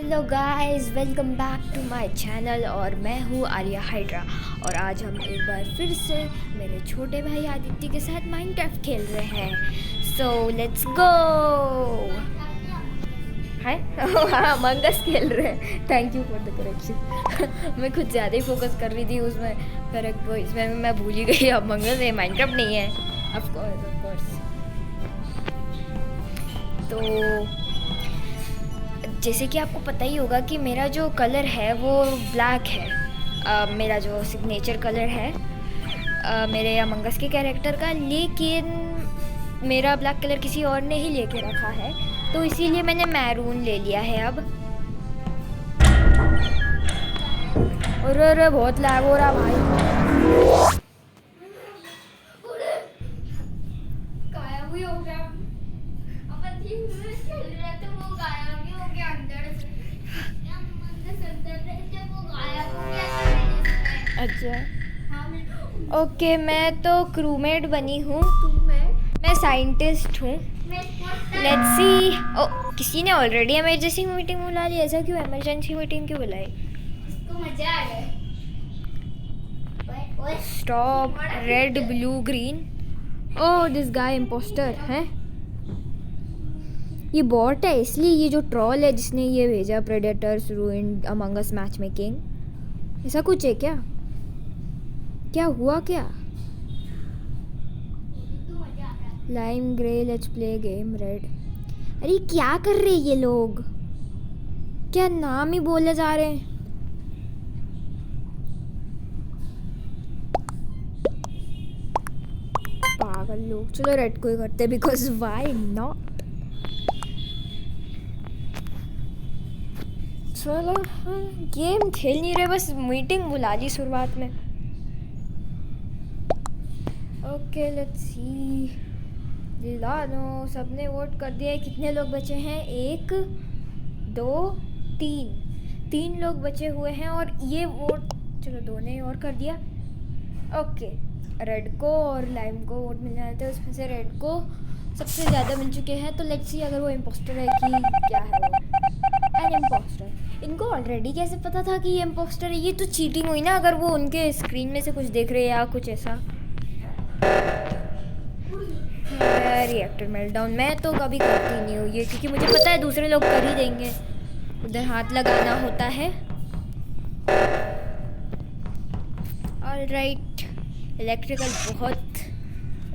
Hello guys, welcome back to my channel. और मैं हूँ आर्या हाइड्रा। और आज हम एक बार फिर से मेरे छोटे भाई आदित्य के साथ माइनक्राफ्ट खेल रहे हैं। So let's go. हाय। हाँ, मंगस खेल रहे हैं। Thank you for the correction. मैं कुछ ज़्यादा ही फोकस कर रही थी उसमें, करेक्ट वो इसमें मैं भूल ही गई। अब मंगस है, माइनक्राफ्ट नहीं है। Of course. तो जैसे कि आपको पता ही होगा कि मेरा जो कलर है वो ब्लैक है। मेरा जो सिग्नेचर कलर है मेरे अमंग अस के कैरेक्टर का, लेकिन मेरा ब्लैक कलर किसी और ने ही लेके रखा है, तो इसीलिए मैंने मैरून ले लिया है अब। अरे बहुत लैग हो रहा भाई। अच्छा, ओके। मैं तो क्रूमेट बनी हूँ। मैं साइंटिस्ट हूँ। Let's see. ओ, किसी ने ऑलरेडी इमरजेंसी मीटिंग बुला ली। ऐसा क्यों? इमरजेंसी मीटिंग क्यों बुलाई? इसको मजा आ रहा है। Stop red blue green. Oh, this guy impostor है। ये बॉट है, इसलिए ये जो ट्रॉल है जिसने ये भेजा प्रेडेटर्स रूइंड अमंग अस मैच मेकिंग, ऐसा कुछ है क्या? क्या हुआ क्या? Lime grey let's play game red. अरे क्या कर रहे ये लोग? क्या नाम ही बोले जा रहे हैं। पागल लोग। चलो रेड को ही करते, बिकॉज व्हाई नॉट। चलो गेम खेल नहीं रहे, बस मीटिंग बुला ली शुरुआत में। Okay let's see. दिलानो सबने वोट कर दिया है। कितने लोग बचे हैं? 1 2 3 लोग बचे हुए हैं। और ये वोट, चलो 2 ने और कर दिया। ओके, रेड को और लाइम को वोट मिल जाते हैं। उसमें से रेड को सबसे ज़्यादा मिल चुके हैं। तो लेट्स सी अगर वो इम्पोस्टर है कि क्या है वो। N impostor. इनको ऑलरेडी कैसे पता था कि ये इम्पोस्टर है? ये तो चीटिंग हुई ना, अगर वो उनके स्क्रीन में से कुछ देख रहे हैं या कुछ ऐसा। रिएक्टर मेल्टडाउन मैं तो कभी करती नहीं हूँ ये, क्योंकि मुझे पता है दूसरे लोग कर ही देंगे। उधर हाथ लगाना होता है। ऑलराइट, इलेक्ट्रिकल बहुत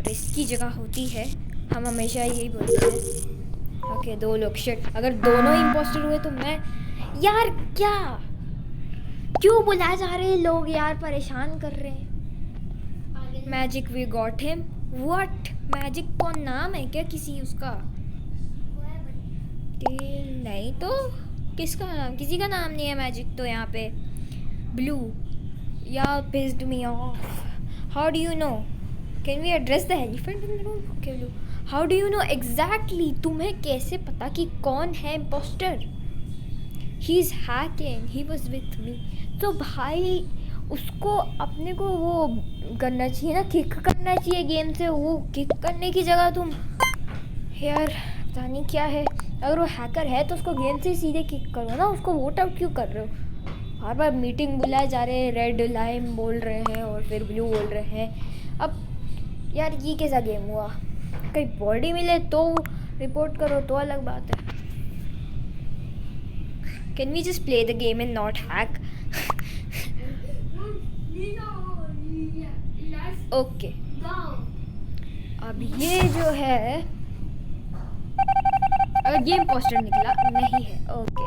रिस्की जगह होती है, हम हमेशा यही बोलते हैं। ओके 2 लोग। शिट, अगर दोनों इम्पोस्टर हुए तो मैं, यार क्या क्यों बुलाए जा रहे हैं लोग यार, परेशान कर रहे हैं। Magic we got him. What? Magic कौन नाम है क्या किसी उसका? नहीं तो किसका नाम? किसी का नाम नहीं है मैजिक तो यहाँ पे। ब्लू या pissed me off. How do you know? Can we address the elephant in the room? Okay blue, how do you know exactly? तुम्हें कैसे पता कि कौन है impostor? He is hacking, he was with me. तो भाई उसको अपने को वो करना चाहिए ना, किक करना चाहिए गेम से। वो किक करने की जगह तुम यार पता नहीं क्या है। अगर वो हैकर है तो उसको गेम से सीधे किक करो ना, उसको वोट आउट क्यों कर रहे हो? बार बार मीटिंग बुलाए जा रहे हैं, रेड लाइम बोल रहे हैं और फिर ब्लू बोल रहे हैं। अब यार ये कैसा गेम हुआ? कहीं बॉडी मिले तो रिपोर्ट करो तो अलग बात है। Can we just play the game and not hack? Okay, अब ये जो है, ये इम्पोस्टर निकला नहीं है। ओके,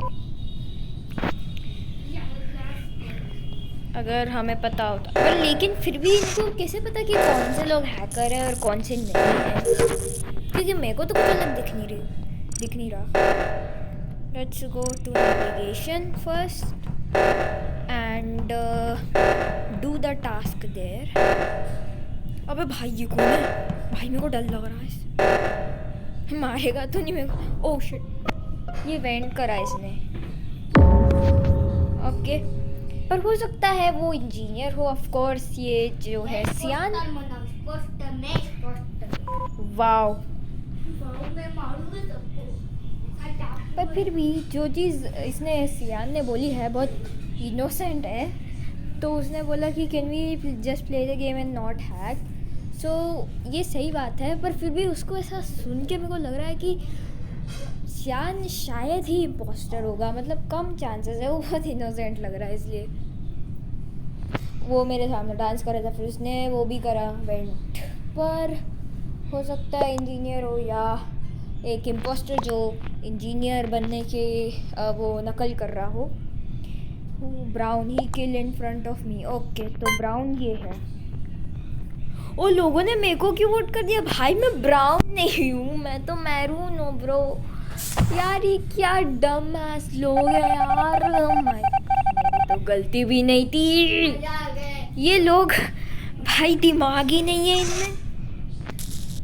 अगर हमें पता होता, पर लेकिन फिर भी इनको कैसे पता कि कौन से लोग हैकर है और कौन से नहीं है? क्योंकि मेरे को तो कुछ अलग दिख नहीं रहा। Let's go to navigation first and do the task there. अबे भाई ये कौन है? भाई मेरे को डर लग रहा है, मारेगा तो नहीं मेरे को? ओह शिट, ये वेंट करा इसने। ओके, पर हो सकता है वो इंजीनियर हो। ऑफ कोर्स ये जो है सियान। वाओ, मैं मारूंगा सबको। पर फिर भी जो चीज़ इसने सियान ने बोली है बहुत इनोसेंट है. तो उसने बोला कि can we just play the game and not hack. So ये सही बात है, पर फिर भी उसको ऐसा सुन के मेरे को लग रहा है कि सियान शायद ही इम्पोस्टर होगा. मतलब कम चांसेस है, वो बहुत इनोसेंट लग रहा है. इसलिए वो मेरे सामने डांस कर रहा था, फिर उसने वो भी करा वेंट पर. हो सकता है इंजीनियर हो या एक इम्पोस्टर जो इंजीनियर बनने के वो नकल कर रहा हो. Brown he kill in front of me. Okay, तो ब्राउन ये है. ओ, लोगों ने मेरे को क्यों वोट कर दिया भाई? मैं ब्राउन नहीं हूँ, मैं तो मैरून हूँ ब्रो. यार ये क्या डम एस लोग हैं यार. मेरी तो गलती भी नहीं थी. ये लोग भाई दिमाग ही नहीं है इनमें.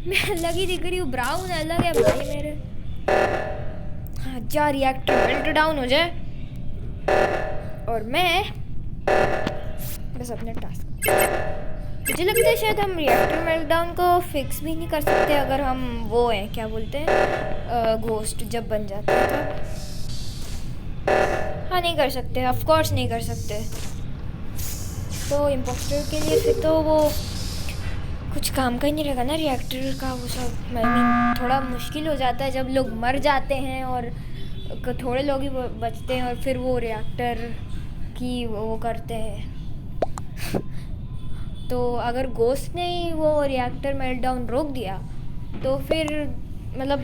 मैं अलग ही दिख रही हूँ, ब्राउन अलग है भाई मेरे. हाँ, जा रिएक्टर मेल्ट डाउन हो जाए और मैं बस अपने टास्क. मुझे लगता है शायद हम रिएक्टर मेल्टडाउन को फिक्स भी नहीं कर सकते अगर हम वो हैं, क्या बोलते हैं, घोस्ट जब बन जाते हैं तो. हाँ, नहीं कर सकते, ऑफ कोर्स नहीं कर सकते. तो इम्पोस्टर के लिए फिर तो वो कुछ काम का ही नहीं रहेगा ना रिएक्टर का. वो सब आई मीन थोड़ा मुश्किल हो जाता है जब लोग मर जाते हैं और थोड़े लोग ही बचते हैं और फिर वो रिएक्टर की वो करते हैं. तो अगर गोस्ट ने ही वो रिएक्टर मेल्टडाउन रोक दिया तो फिर मतलब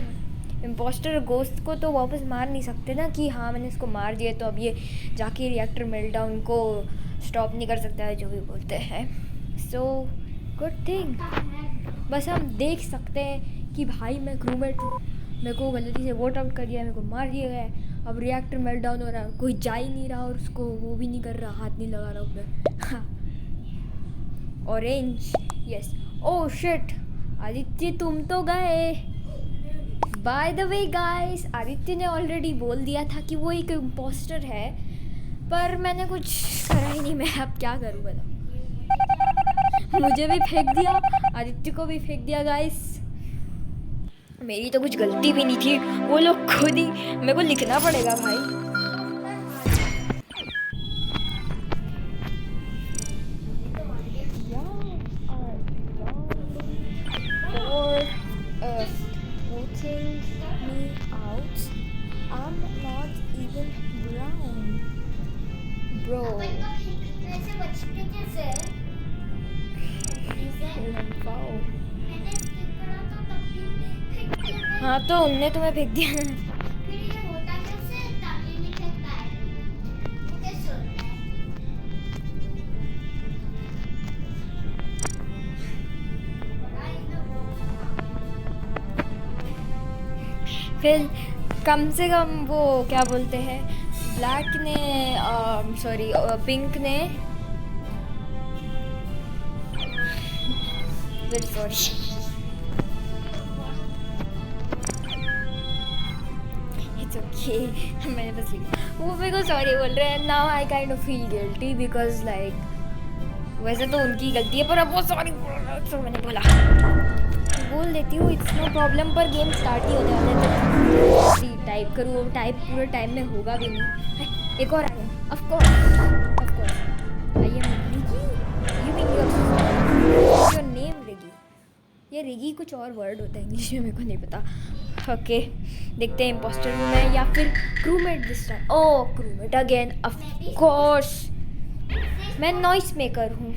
इम्पोस्टर गोस्ट को तो वापस मार नहीं सकते ना कि हाँ मैंने इसको मार दिया तो अब ये जाके रिएक्टर मेल्टडाउन को स्टॉप नहीं कर सकता है, जो भी बोलते हैं. So good thing. बस हम देख सकते हैं कि भाई मैं क्रूमेट हूँ, मेरे को गलती से वोट आउट कर दिया, मेरे को मार दिया गया है. अब रिएक्टर मेल्टडाउन हो रहा है, कोई जा ही नहीं रहा और उसको वो भी नहीं कर रहा, हाथ नहीं लगा रहा ऊपर. Orange, yes. Oh shit, Aditya तुम तो गए. Bye the way guys, Aditya ने ऑलरेडी बोल दिया था कि वो एक इम्पोस्टर है, पर मैंने कुछ करा ही नहीं. मैं अब क्या करूँ बताओ. मुझे भी फेंक दिया, आदित्य को भी फेंक दिया गाइस. मेरी तो कुछ गलती भी नहीं थी, वो लोग खुद ही. मेरे को लिखना पड़ेगा भाई. Voting me out. I'm not even brown, bro. Wow. हाँ, तो उनने तुम्हें फेंक दिया. फिर कम से कम वो क्या बोलते हैं, ब्लैक ने सॉरी पिंक ने वेरी सॉरी. इट्स ओके, मैंने बस लिखा. वो मेरे को सॉरी बोल रहे हैं. Now I kind of feel guilty because like वैसे तो उनकी गलती है पर अब वो सॉरी बोल रहा है तो मैंने बोल देती हूँ. It's no problem. पर गेम स्टार्ट ही होने वाले तो टाइप करूँ, वो टाइप पूरे टाइम में होगा भी नहीं. एक और आया of course. I am Rigi. You mean your name Rigi. ये रिगी कुछ और वर्ड होता है इंग्लिश में, मेरे को नहीं पता. ओके, देखते हैं इम्पोस्टर हूँ मैं या फिर crewmate this time. Oh crewmate again, of course. मैं नॉइस मेकर हूँ,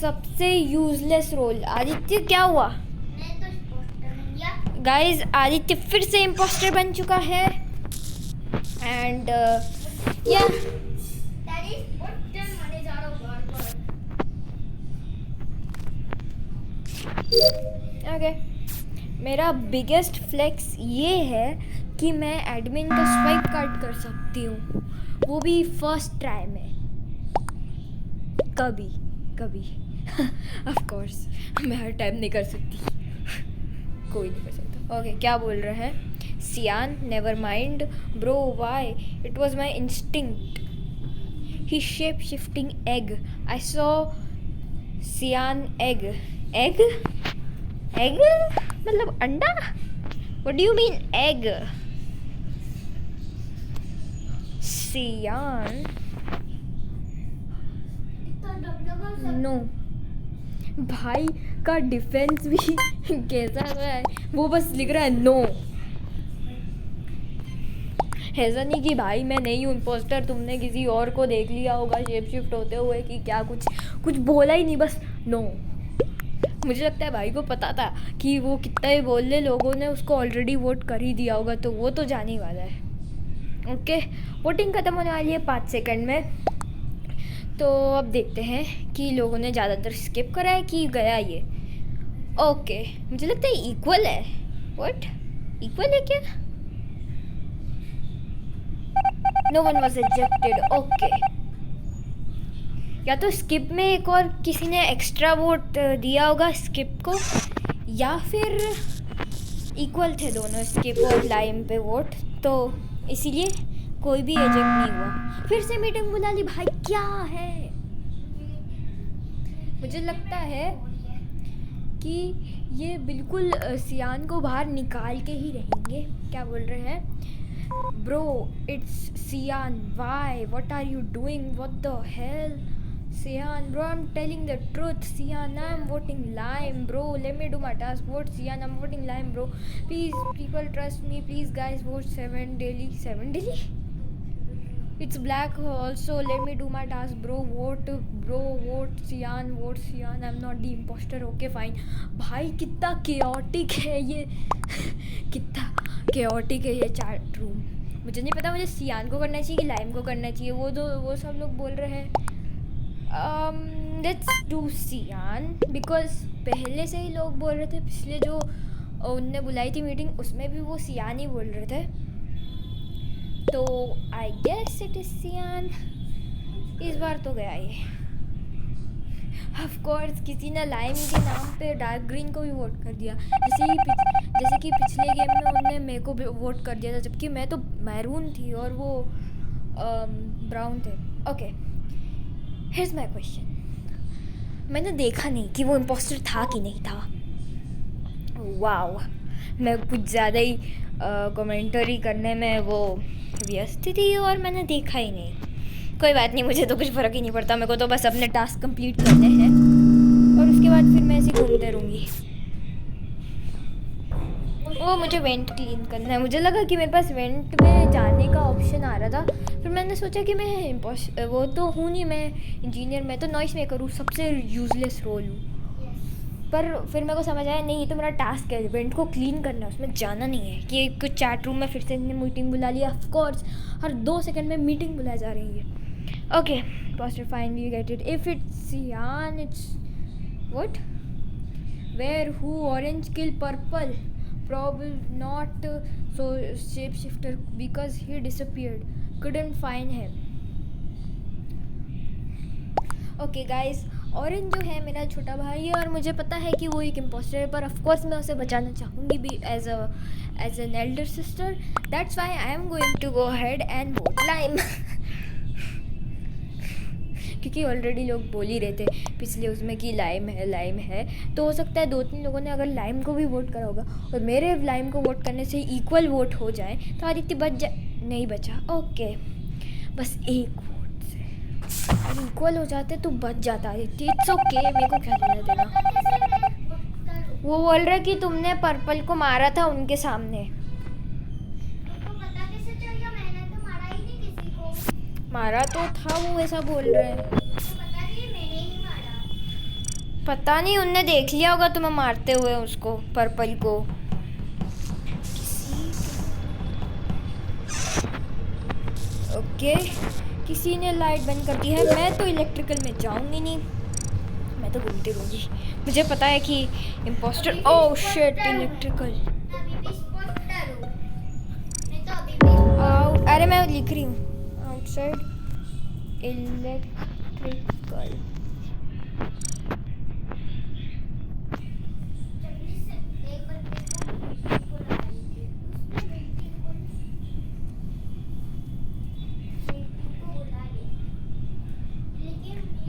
सबसे यूजलेस रोल. आदित्य क्या हुआ गाइज? आदित्य फिर से इम्पोस्टर बन चुका है एंड या ओके. मेरा बिगेस्ट फ्लेक्स ये है कि मैं एडमिन का स्वाइप कार्ड कर सकती हूँ, वो भी फर्स्ट ट्राई में. कभी ऑफ कोर्स मैं हर टाइम नहीं कर सकती. कोई नहीं कर सकता. ओके, क्या बोल रहा है सियान? Never mind bro, why? It was my instinct. He shape shifting egg. I saw सियान एग. एग मतलब अंडा? What do you mean egg? सियान तो डबडबा सब नो। भाई का डिफेंस भी कैसा है, वो बस लिख रहा है नो। ऐसा नहीं कि भाई मैं नहीं हूँ इम्पोस्टर, तुमने किसी और को देख लिया होगा शेप शिफ्ट होते हुए कि क्या, कुछ बोला ही नहीं, बस नो। मुझे लगता है भाई को पता था कि वो कितना ही बोल ले, लोगों ने उसको ऑलरेडी वोट कर ही दिया होगा, तो वो तो जाने वाला है। ओके, वोटिंग ख़त्म होने वाली है 5 सेकंड में। तो अब देखते हैं कि लोगों ने ज़्यादातर स्किप करा है कि गया ये। ओके, मुझे लगता है इक्वल है। व्हाट, इक्वल है क्या? No one was rejected. Okay, या तो स्किप में एक और किसी ने एक्स्ट्रा वोट दिया होगा स्किप को, या फिर इक्वल थे दोनों, स्किप और लाइम पे वोट, तो इसीलिए कोई भी एजेक्ट नहीं हुआ। फिर से मीटिंग बुला ली भाई, क्या है? मुझे लगता है कि ये बिल्कुल सियान को बाहर निकाल के ही रहेंगे। क्या बोल रहे हैं? Bro it's Sian, why, what are you doing, what the hell? Sian, bro, I'm telling the truth. Sian, I'm voting lime, bro. Let me do my task. Vote Sian, I'm voting lime, bro. Please, people, trust me. Please, guys, vote 7 daily. 7 daily? It's black also. Let me do my task, bro. Vote, bro. Vote Sian. Vote Sian. I'm not the imposter. Okay, fine. भाई कितना chaotic है ये कितना chaotic है ये chat room. मुझे नहीं पता मुझे सियान को करना चाहिए कि लाइम को करना चाहिए। वो सब लोग बोल रहे हैं लेट्स डू सियान, बिकॉज पहले से ही लोग बोल रहे थे, पिछले जो उनने बुलाई थी मीटिंग उसमें भी वो सियान ही बोल रहे थे, तो आई गेस इट इज सियान। इस बार तो गया ये। ऑफ कोर्स किसी ने लाइम के नाम पे डार्क ग्रीन को भी वोट कर दिया, जैसे कि पिछले गेम में उनने मेरे को वोट कर दिया था, जबकि मैं तो मैरून थी और वो ब्राउन थे। Okay, Here's my question. मैंने देखा नहीं कि वो इम्पोस्टर था कि नहीं था। वाओ, मैं कुछ ज़्यादा ही कमेंटरी करने में वो व्यस्त थी और मैंने देखा ही नहीं। कोई बात नहीं, मुझे तो कुछ फ़र्क ही नहीं पड़ता, मेरे को तो बस अपने टास्क कंप्लीट करने हैं और उसके बाद फिर मैं ऐसे घूमते रहूँगी। वो मुझे वेंट क्लीन करना है। मुझे लगा कि मेरे पास वेंट में जाने का ऑप्शन आ रहा था, फिर मैंने सोचा कि मैं वो तो हूँ नहीं, मैं इंजीनियर, मैं तो नॉइस मेकर हूँ, सबसे यूजलेस रोल हूँ। पर फिर मेरे को समझ आया नहीं, ये तो मेरा टास्क है, वेंट को क्लीन करना है, उसमें जाना नहीं है। कि एक चैट रूम में फिर से इन्हें मीटिंग बुला लिया। ऑफ कोर्स हर 2 सेकंड में मीटिंग बुलाई जा रही है। Okay, poster finally get it. If it's cyan, it's what, where, who, orange kill purple, probably not so shapeshifter because he disappeared, couldn't find him. Okay guys, orange जो है मेरा छोटा भाई है और मुझे पता है कि वो एक इम्पोस्टर है, पर ऑफ कोर्स मैं उसे बचाना चाहूँगी भी as an elder sister. That's why I am going to go ahead and vote lime क्योंकि ऑलरेडी लोग बोल ही रहे थे पिछले उसमें कि लाइम है, तो हो सकता है 2-3 लोगों ने अगर लाइम को भी वोट करा होगा और मेरे लाइम को वोट करने से इक्वल वोट हो जाए तो आदित्य नहीं बचा। ओके, बस एक वोट से अगर इक्वल हो जाते तो बच जाता आदित्य। इट्स ओके, मेरे को क्या लेना देना। वो बोल रहा कि तुमने पर्पल को मारा था उनके सामने। मारा तो था, वो ऐसा बोल रहे हैं। पता नहीं, उनने देख लिया होगा तुम्हें मारते हुए उसको, पर्पल को। ओके, किसी ने लाइट बंद कर दी है। मैं तो इलेक्ट्रिकल में जाऊंगी नहीं, मैं तो घूमती रहूंगी। मुझे पता है कि इम्पोस्टर, ओह शिट, इलेक्ट्रिकल। अरे मैं लिख रही हूँ outside electrical.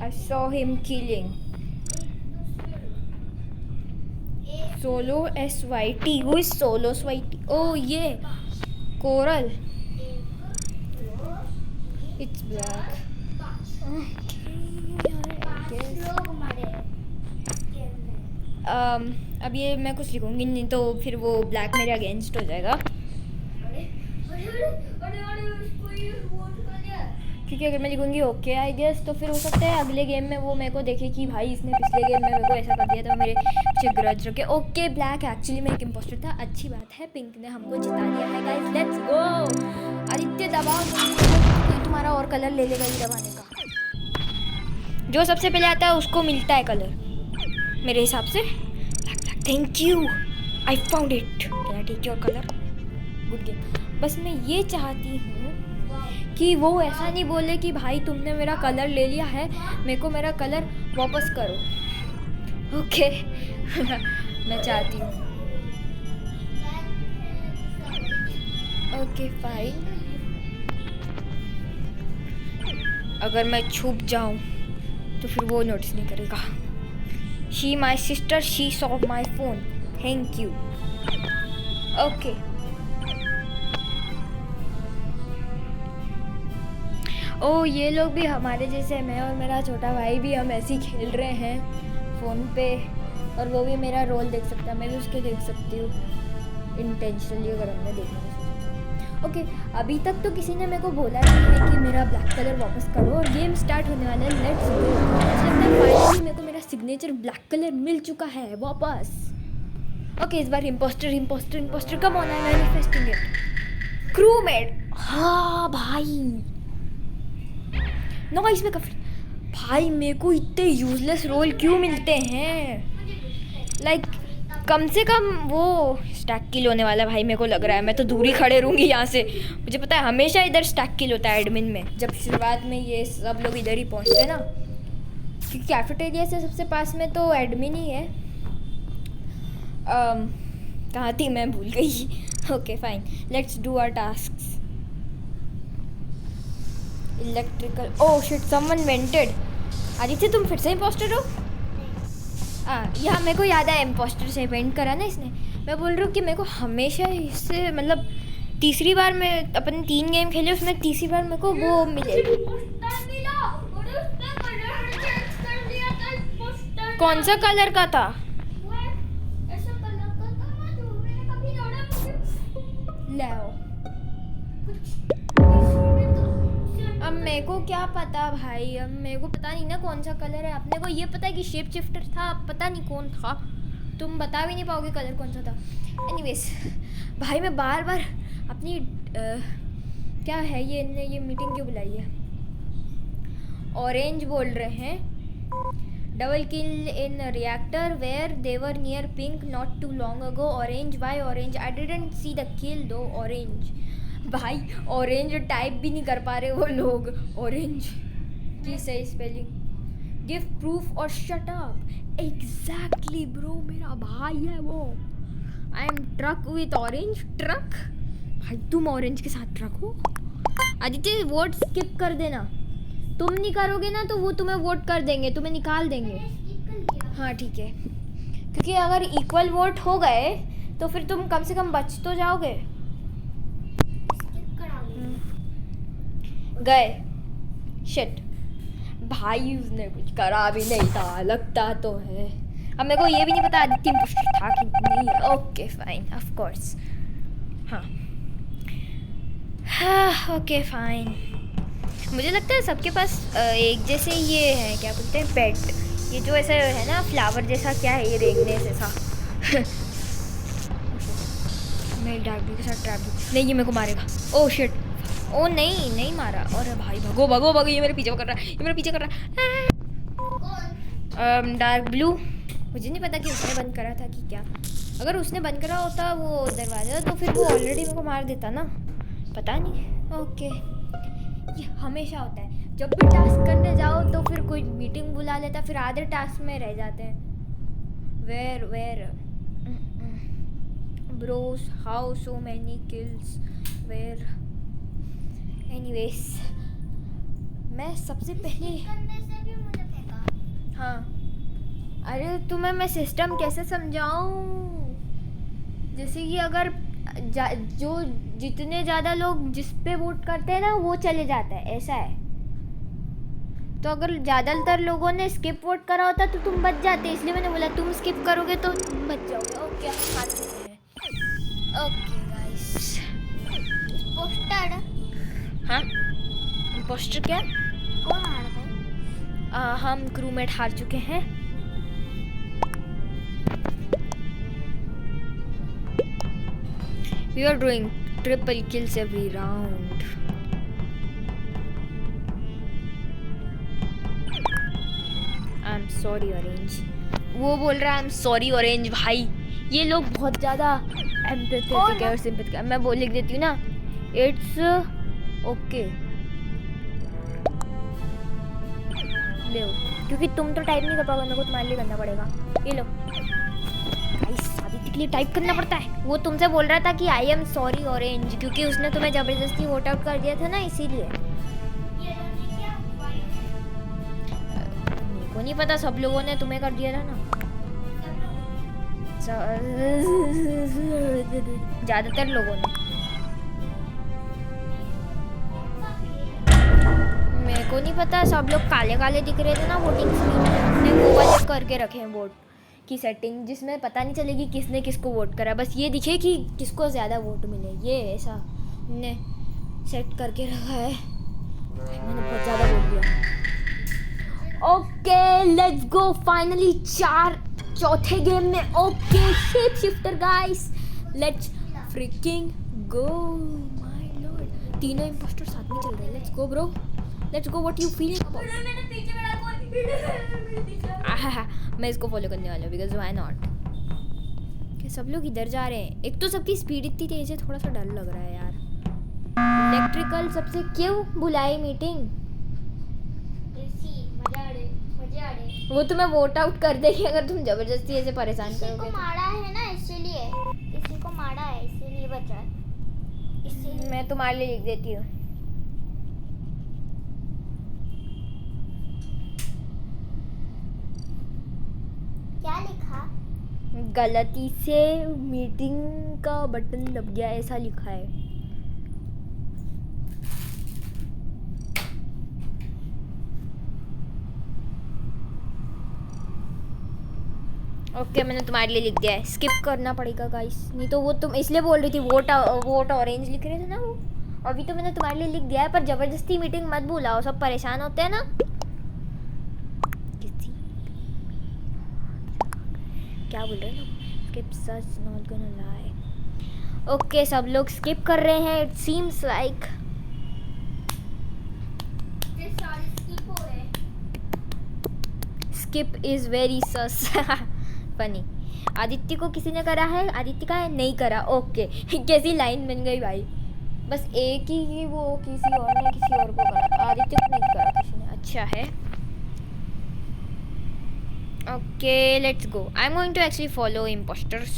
I saw him killing. Solo SYT. Who is Solo SYT? Oh, ये कोरल। It's black. अब ये मैं कुछ लिखूंगी नहीं तो फिर वो ब्लैक मेरे अगेंस्ट हो जाएगा, क्योंकि अगर मैं लिखूंगी ओके आई गेस तो फिर हो सकता है अगले गेम में वो मेरे को देखे कि भाई इसने पिछले गेम में मेरे को ऐसा कर दिया था, मेरे पीछे ग्रज रखे। ओके ब्लैक एक्चुअली मैं एक इम्पोस्टर था, अच्छी बात है, पिंक ने हमको जिता दिया है गाइस, लेट्स गो। आदित्य दबाओ, कोई तुम्हारा और कलर ले लेगा ये दबाने का, जो सबसे पहले आता है उसको मिलता है कलर मेरे हिसाब से। Thank you, I found it, can I take your colour, good game. बस मैं ये चाहती हूँ कि वो ऐसा नहीं बोले कि भाई तुमने मेरा कलर ले लिया है, मेरे को मेरा कलर वापस करो। ओके मैं चाहती हूँ। ओके फाइन, अगर मैं छुप जाऊँ तो फिर वो नोटिस नहीं करेगा। She my sister, she saw my phone, thank you. Okay oh ये लोग भी हमारे जैसे, मैं और मेरा छोटा भाई भी हम ऐसे ही खेल रहे हैं फ़ोन पे, और वो भी मेरा रोल देख सकता है, मैं भी उसके देख सकती हूँ इंटेंशनली अगर हमने देखना है। ओके अभी तक तो किसी ने मेरे को बोला नहीं है कि मेरा ब्लैक कलर वापस करो, और गेम स्टार्ट होने वाला है, लेट्स गो। फाइनली मेरे को मेरा सिग्नेचर ब्लैक कलर मिल चुका है वापस। ओके इस बार इम्पोस्टर इम्पोस्टर इम्पोस्टर कम होना है, मैनिफेस्टिंग इट। क्रूमेट, हाँ भाई नॉइस में भाई मेरे को इतने यूजलेस रोल क्यों मिलते हैं, लाइक कम से कम वो स्टैक किल होने वाला है भाई, मेरे को लग रहा है। मैं तो दूर ही खड़े रहूँगी यहाँ से, मुझे पता है हमेशा इधर स्टैक किल होता है एडमिन में, जब शुरुआत में ये सब लोग इधर ही पहुँचते हैं ना, क्योंकि कैफेटेरिया से सबसे पास में तो एडमिन ही है। कहाँ थी मैं, भूल गई। Okay fine, let's do our task. Electrical, oh shit someone vented. Aditya तुम फिर से इम्पोस्टर हो? यहाँ मेरे को याद है इम्पोस्टर से वेंट करा ना इसने। मैं बोल रही हूँ कि मेरे को हमेशा इससे, मतलब तीसरी बार मैं अपन 3 गेम खेले उसमें तीसरी बार मेरे को वो मिले। कौन सा कलर का था? लाओ अब मेरे को क्या पता भाई, अब मेरे को पता नहीं ना कौन सा कलर है। अपने को ये पता है कि शेप शिफ्टर था, पता नहीं कौन था, तुम बता भी नहीं पाओगे कलर कौन सा था। एनीवेज भाई मैं बार बार अपनी क्या है ये मीटिंग क्यों बुलाई है? ऑरेंज बोल रहे हैं, double kill in reactor where they were near pink not too long ago. Orange, why orange? I didn't see the kill though. Orange भाई, ऑरेंज टाइप भी नहीं कर पा रहे वो लोग। ऑरेंज की सही स्पेलिंग, गिव प्रूफ और शट अप। एग्जैक्टली ब्रो, मेरा भाई है वो। I am truck with orange. Truck भाई, तुम ऑरेंज के साथ ट्रक हो? आदित्य वोट स्किप कर देना, तुम नहीं करोगे ना तो वो तुम्हें वोट कर देंगे, तुम्हें निकाल देंगे। हाँ ठीक है, क्योंकि अगर इक्वल वोट हो गए तो फिर तुम कम से कम बच तो जाओगे। गए शिट भाई, उसने कुछ करा भी नहीं था लगता तो है। अब मेरे को ये भी नहीं पता आदित्य इम्पोस्टर था कि नहीं। Okay fine, of course. हाँ ओके फाइन। मुझे लगता है सबके पास एक जैसे ये है, क्या बोलते हैं, पेट, ये जो ऐसा है ना फ्लावर जैसा, क्या है ये रेंगने जैसा। मैं डार्क ब्लू के साथ ट्रैप ब्लू, नहीं ये मेरे को मारेगा। ओह शिट, ओ नहीं नहीं मारा। अरे भाई भगो भगो भगो, ये मेरे पीछे कर रहा है, ये मेरे पीछे कर रहा है। डार्क ब्लू, मुझे नहीं पता कि उसने बंद करा था कि क्या। अगर उसने बंद करा होता वो दरवाज़ा तो फिर वो ऑलरेडी मेरे को मार देता ना, पता नहीं। ओके ये हमेशा होता है, जब भी टास्क करने जाओ तो फिर कोई मीटिंग बुला लेता, फिर आधे टास्क में रह जाते हैं। Where bros, how so many kills, where. Anyways मैं सबसे पहले, हाँ अरे तुम्हें मैं सिस्टम कैसे समझाऊँ, जैसे कि अगर जो जितने ज़्यादा लोग जिस पे वोट करते हैं ना वो चले जाता है, ऐसा है। तो अगर ज़्यादातर लोगों ने स्किप वोट करा होता तो तुम बच जाते, इसलिए मैंने बोला तुम स्किप करोगे तो तुम बच जाओगे। ओके हम हार चुके हैं। Okay guys. पोस्टर हाँ पोस्टर क्या? कौन आ रहा है? हम क्रूमेट हार चुके हैं। We are doing triple kills every round. I'm sorry orange. वो बोल रहा है I'm sorry orange भाई। ये लोग बहुत ज़्यादा एम्पैथेटिक है और सिंपैथेटिक है। मैं वो लिख देती हूँ ना, इट्स ओके। ले क्योंकि तुम तो टाइप नहीं कर पाओगे, मेरे को तुम्हारे लिए करना पड़ेगा। ये लो गाइस, आदित्य के लिए टाइप करना पड़ता है। वो तुमसे बोल रहा था कि आई एम सॉरी ऑरेंज, क्योंकि उसने तुम्हें ज़बरदस्ती वोट आउट कर दिया था ना, इसीलिए। मेरे को नहीं पता, सब लोगों ने तुम्हें कर दिया था ना, ज़्यादातर लोगों ने। मेरे को नहीं पता, सब लोग काले काले दिख रहे थे ना वोटिंग स्क्रीन में। वो वाले करके रखे हैं वोट की सेटिंग, जिसमें पता नहीं चलेगी किसने किसको वोट करा, बस ये दिखे कि किसको ज़्यादा वोट मिले। ये ऐसा ने सेट करके रखा है। मैंने बहुत ज़्यादा वोट दिया। ओके लेट्स गो, फाइनली चौथे गेम में। Okay shape shifter guys, let's fricking go my Lord. तीनों इंपोस्टर साथ में चल रहे हैं। Let's go bro, let's go. What you feeling about? मैं इसको फॉलो करने वाला हूँ बिकॉज व्हाई नॉट। कि सब लोग इधर जा रहे हैं। एक तो सबकी स्पीड इतनी तेज है, थोड़ा सा डर लग रहा है यार। इलेक्ट्रिकल सबसे क्यों बुलाई मीटिंग? मजे आ रहे। वो तुम्हें वोट आउट कर देगी अगर तुम जबरदस्ती ऐसे परेशान किसी करोगे। को मारा है ना, इसीलिए किसी को मारा है, इसीलिए बचा। इसीलिए मैं तुम्हारे लिए लिख देती हूँ। क्या लिखा? गलती से मीटिंग का बटन दब गया, ऐसा लिखा है। ओके मैंने तुम्हारे लिए लिख दिया है। स्किप करना पड़ेगा गाइस, नहीं तो वो तुम इसलिए बोल रही थी वोट ऑरेंज लिख रहे थे ना वो। अभी तो मैंने तुम्हारे लिए लिख दिया है, पर जबरदस्ती मीटिंग मत बुलाओ, सब परेशान होते हैं ना। क्या बोल रहे हैं लोग? Skip such not gonna lie. Okay सब लोग स्किप कर रहे हैं, it seems like. Skip is very sauce funny. Aditya को किसी ने करा है, आदित्य का है नहीं करा। ओके कैसी लाइन बन गई भाई। बस एक ही वो किसी और ने किसी और को करा, आदित्य को नहीं करा किसी ने। अच्छा है। Okay let's go. I am going to actually follow impostors.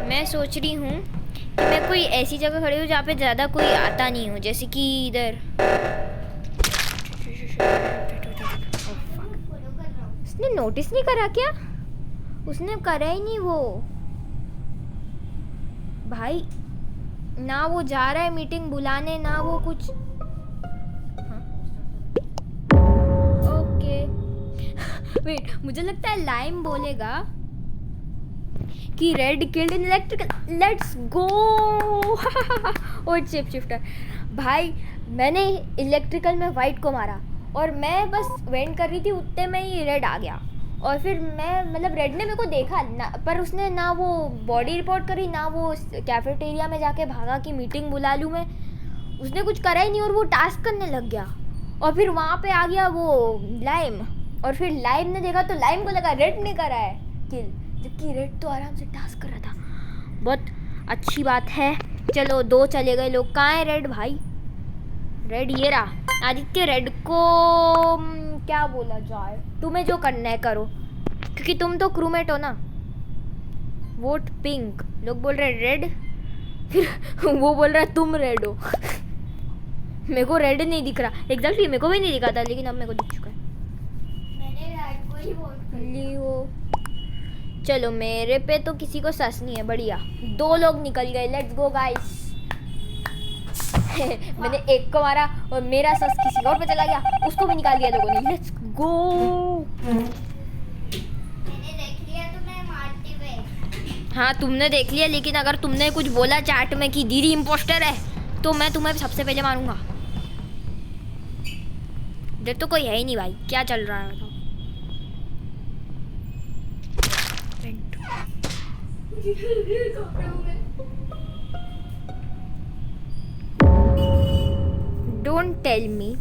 मैं सोच रही हूँ कि मैं कोई ऐसी जगह खड़ी हूँ जहाँ पे ज़्यादा कोई आता नहीं हो, जैसे कि इधर। उसने नोटिस नहीं करा क्या? उसने करा ही नहीं वो भाई, ना वो जा रहा है मीटिंग बुलाने, ना वो कुछ। ओके वेट, मुझे लगता है लाइम बोलेगा कि red killed in electrical. Let's go. और शेप शिफ्टर भाई, मैंने इलेक्ट्रिकल में वाइट को मारा और मैं बस वेंट कर रही थी, उतने में ही रेड आ गया। और फिर मैं मतलब रेड ने मेरे को देखा ना, पर उसने ना वो बॉडी रिपोर्ट करी, ना वो कैफेटेरिया में जाके भागा कि मीटिंग बुला लूँ मैं। उसने कुछ करा ही नहीं और वो टास्क करने लग गया। और फिर वहाँ पे आ गया वो लाइम, और फिर लाइम ने देखा तो लाइम को लगा रेड ने करा है किल, जबकि रेड तो आराम से टास्क कर रहा था। बहुत अच्छी बात है। चलो 2 चले गए लोग। कहाँ है रेड भाई? रेड ये रहा। आदित्य रेड को क्या बोला जाए, तुम्हें जो करना है करो, क्योंकि तुम तो क्रूमेट हो ना। वोट पिंक, लोग बोल रहे रेड, फिर वो बोल रहा है तुम रेड हो। मेरे को रेड नहीं दिख रहा एग्जैक्टली, मेरे को भी नहीं दिखा था, लेकिन अब मेरे को दिख चुका है। मैंने रेड को ही वोट कर लियो चलो मेरे पे तो किसी को सस नहीं है, बढ़िया। 2 लोग निकल गए, लेट्स गो गाइस। मैंने एक को मारा और मेरा सस किसी और पे चला गया, उसको भी निकाल दिया लोगों ने, लेट्स गो। मैंने देख लिया तुम्हें मारते हुए। हाँ तुमने देख लिया, लेकिन अगर तुमने कुछ बोला चैट में कि दीदी इम्पोस्टर है तो मैं तुम्हें सबसे पहले मारूंगा। इधर तो कोई है ही नहीं भाई, क्या चल रहा है? Don't tell me,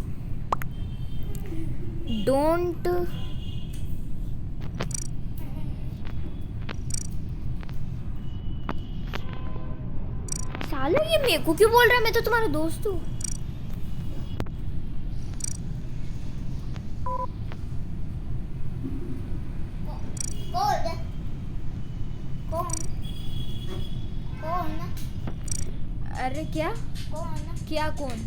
don't. साला ये मेरे को क्यों बोल रहा है? मैं तो तुम्हारा दोस्त हूँ। कौन कौन अरे क्या कौन? क्या कौन?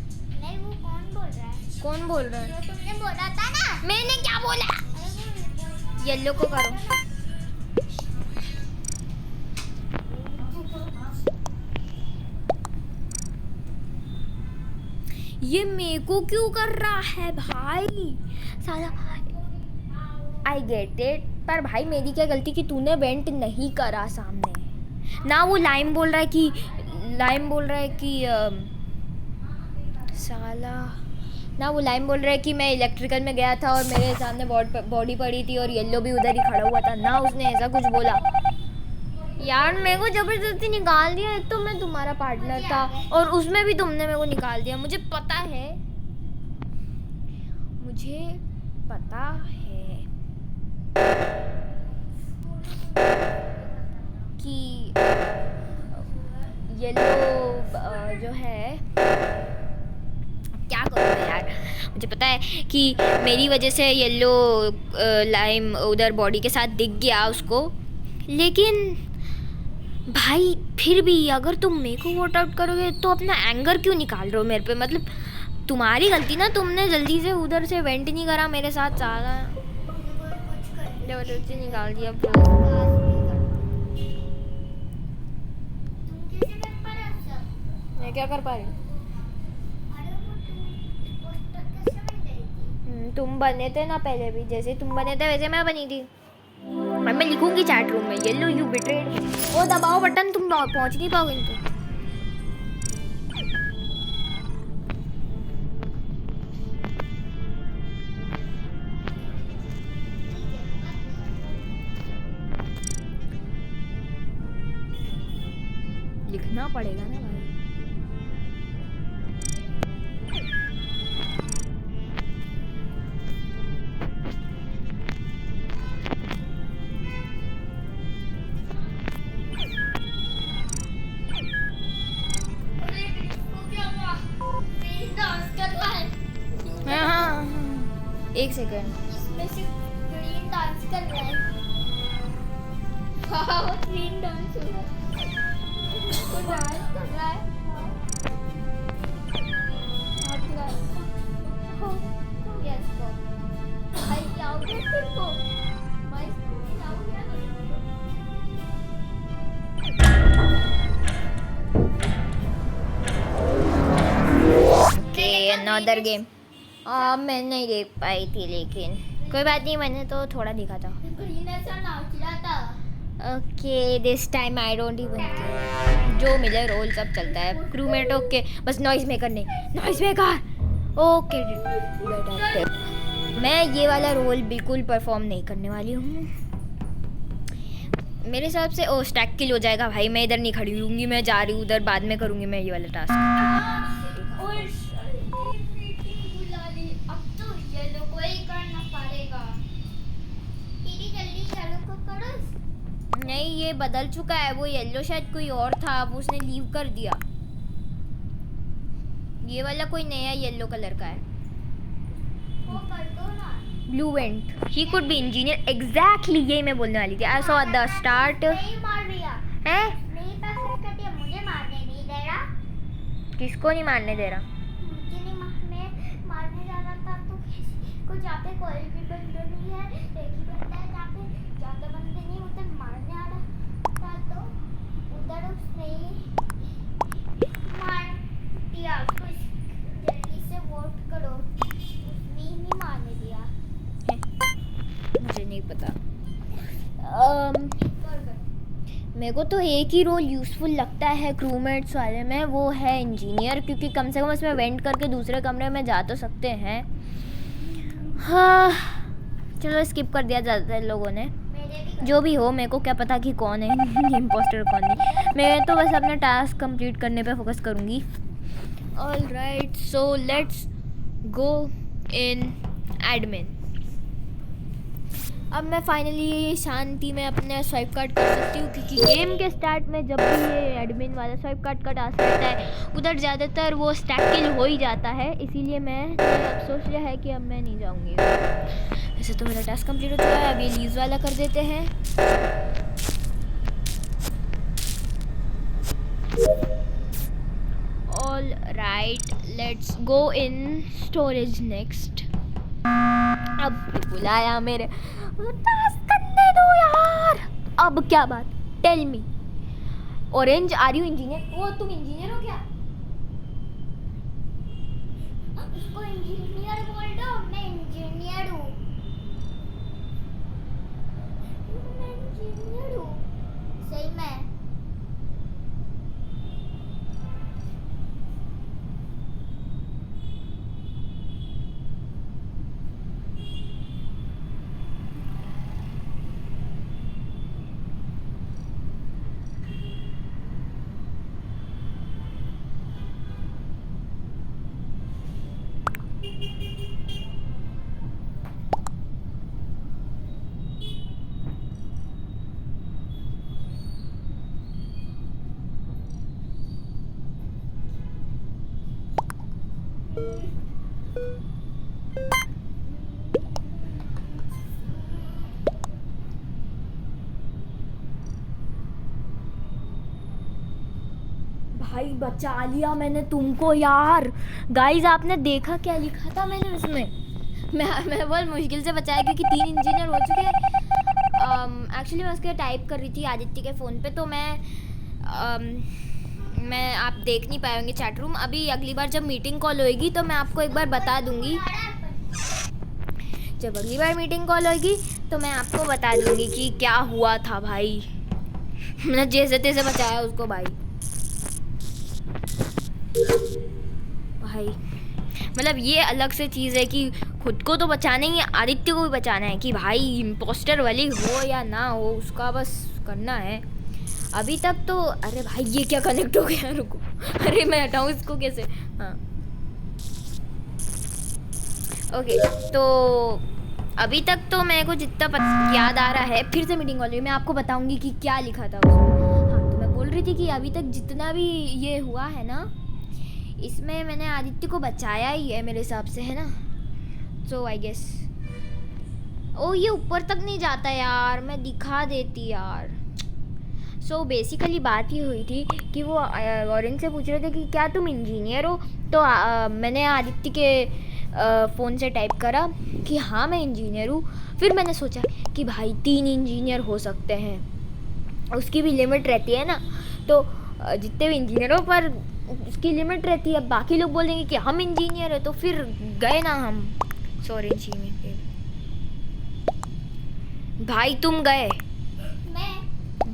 नहीं, वो कौन बोल रहा है? कौन बोल रहा है? जो तुमने बोला था ना। मैंने क्या बोला? अरे वो येलो को करो। ये मेरे को क्यों कर रहा है भाई साला? आई गेट इट, पर भाई मेरी क्या गलती कि तूने वेंट नहीं करा सामने ना। वो लाइम बोल रहा है कि साला ना, वो लाइम बोल रहा है कि मैं इलेक्ट्रिकल में गया था और मेरे सामने बॉडी पड़ी थी और येलो भी उधर ही खड़ा हुआ था ना, उसने ऐसा कुछ बोला। यार मेरे को जबरदस्ती निकाल दिया। एक तो मैं तुम्हारा पार्टनर था और उसमें भी तुमने मेरे को निकाल दिया। मुझे पता है कि येलो जो है, क्या करूँ मैं यार? मुझे पता है कि मेरी वजह से येलो लाइम उधर बॉडी के साथ दिख गया उसको, लेकिन भाई फिर भी अगर तुम मेरे को वोट आउट करोगे तो अपना एंगर क्यों निकाल रहे हो मेरे पे? मतलब तुम्हारी गलती ना, तुमने जल्दी से उधर से वेंट नहीं करा मेरे साथ, साला जबरदस्ती निकाल दिया। मैं क्या कर पा रही हूँ? तुम बने थे ना पहले भी, जैसे तुम बने थे वैसे मैं बनी थी। और मैं लिखूंगी चैट रूम में, येलो यू बिट्रेड। वो दबाओ बटन, तुम पहुंच नहीं पाओगे इन पे। लिखना पड़ेगा ना भाई। हाँ, एक सेकंड। इसमें से ग्रीन डांस कर रहा है। वाह, ग्रीन डांस हो रहा है। वो डांस कर रहा है। हाथ लगा। हो, यस गो। भाई क्या हो गया तुमको? भाई क्या हो गया तुमको? Okay, another game. मैं नहीं देख पाई थी, लेकिन कोई बात नहीं, मैंने तो थोड़ा देखा था। ग्रीन ऐसा नाच रहा था। Okay, this time I don't even care, जो मिले रोल सब चलता है। क्रूमेट ओके, बस नॉइज मेकर नहीं, नॉइज मेकर ओके। मैं ये वाला रोल बिल्कुल परफॉर्म नहीं करने वाली हूँ। मेरे हिसाब से ओ स्टैक किल हो जाएगा भाई। मैं इधर नहीं खड़ी रहूँगी, मैं जा रही हूँ उधर, बाद में करूँगी मैं ये वाला टास्क। अब तो येलो को ही करना पड़ेगा। दीदी जल्दी येलो को करो। नहीं, ये बदल चुका है। वो येलो शायद कोई और था, अब उसने लीव कर दिया। ये वाला कोई नया येलो कलर का है। वो कर दो ना। Blue went, he could be engineer. Exactly यही मैं बोलने वाली थी। I saw at the start. नहीं मार दिया। है नहीं पैसे कर दिया, मुझे मारने नहीं दे रहा। किसको नहीं मारने दे रहा? मुझे नहीं मारने जा रहा था तो किसी को, जहाँ पे कोई भी बंदा नहीं है, एक ही बंदा है जहाँ पे बंदे नहीं, उधर मारने मेरे को तो एक ही रोल यूज़फुल लगता है क्रूमेट्स वाले में, वो है इंजीनियर, क्योंकि कम से कम उसमें वेंट करके दूसरे कमरे में जा तो सकते हैं। हाँ चलो स्किप कर दिया ज़्यादातर लोगों ने। जो भी हो मेरे को क्या पता कि कौन है इम्पोस्टर कौन नहीं। मैं तो बस अपना टास्क कंप्लीट करने पे फोकस करूँगी। Alright so let's go in admin. अब मैं फाइनली शांति में अपने स्वाइप कार्ड कर सकती हूँ, क्योंकि गेम के स्टार्ट में जब भी ये एडमिन वाला स्वाइप कार्ड का टास्क रहता है उधर ज़्यादातर वो स्टैक किल हो ही जाता है, इसीलिए मैंने अब सोच लिया है कि अब मैं नहीं जाऊँगी। वैसे तो मेरा टास्क कंप्लीट हो चुका है, अब ये लीज वाला कर देते हैं। All right let's go in storage next. अब बुलाया मेरे, टास्क करने दो यार। अब क्या बात, tell me. Orange are you engineer? वो तुम इंजीनियर हो क्या? उसको इंजीनियर बोल दो, मैं इंजीनियर हूँ। मैं इंजीनियर हूँ सही में। भाई बचा लिया मैंने तुमको यार। गाइस आपने देखा क्या लिखा था मैंने उसमें? मैं बहुत मुश्किल से बचाया क्योंकि 3 इंजीनियर हो चुके हैं। एक्चुअली मैं उसके टाइप कर रही थी आदित्य के फ़ोन पे, तो मैं आप देख नहीं पाएंगे चैट रूम। अभी अगली बार जब मीटिंग कॉल होएगी तो मैं आपको एक बार बता दूंगी। जब अगली बार मीटिंग कॉल होएगी तो मैं आपको बता दूंगी कि क्या हुआ था भाई। मैंने जैसे तैसे बचाया उसको भाई। मतलब ये अलग से चीज़ है कि खुद को तो बचाना ही है, आदित्य को भी बचाना है कि भाई इम्पोस्टर वाली हो या ना हो उसका बस करना है। अभी तक तो अरे भाई ये क्या कनेक्ट हो गया, रुको। अरे मैं हटाऊँ इसको कैसे? हाँ ओके, तो अभी तक तो मेरे को जितना याद आ रहा है, फिर से मीटिंग कॉल मैं आपको बताऊंगी कि क्या लिखा था उसमें। हाँ तो मैं बोल रही थी कि अभी तक जितना भी ये हुआ है ना, इसमें मैंने आदित्य को बचाया ही है मेरे हिसाब से, है ना? सो आई गेस ओ ये ऊपर तक नहीं जाता यार, मैं दिखा देती यार। सो बेसिकली बात ये हुई थी कि वो ऑरेंज से पूछ रहे थे कि क्या तुम इंजीनियर हो, तो मैंने आदित्य के फ़ोन से टाइप करा कि हाँ मैं इंजीनियर हूँ। फिर मैंने सोचा कि भाई 3 इंजीनियर हो सकते हैं, उसकी भी लिमिट रहती है ना, तो जितने भी इंजीनियर हो पर उसकी लिमिट रहती है। बाकी लोग बोलेंगे कि हम इंजीनियर है, तो फिर गए ना हम। सॉरी इंजीनियर भाई तुम गए। मैं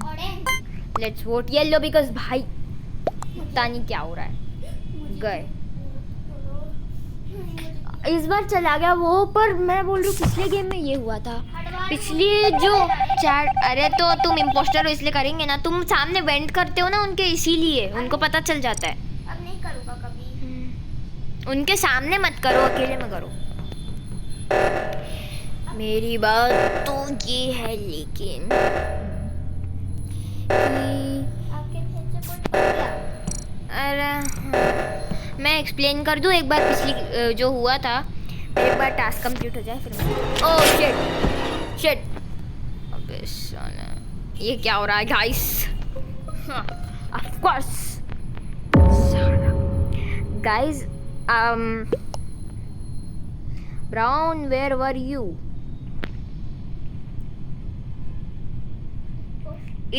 orange. Let's vote yellow because भाई पता नहीं क्या हो रहा है। गए इस बार चला गया वो, पर मैं बोल रही हूँ पिछले गेम में ये हुआ था। पिछली जो चैट, अरे तो तुम इम्पोस्टर हो इसलिए करेंगे ना, तुम सामने वेंट करते हो ना उनके, इसीलिए उनको पता चल जाता है। अब नहीं करूँगा कभी। उनके सामने मत करो, अकेले में करो। मेरी बात तो ये है लेकिन आपके फिर से कुछ हो गया? अरे मैं एक्सप्लेन कर दूँ एक बार पिछली जो हुआ था। एक बार टास्क कंप्लीट हो जाए फिर मैं। ओह शिट शिट, अबे साला ये क्या हो रहा है guys? Of course guys, brown where were you?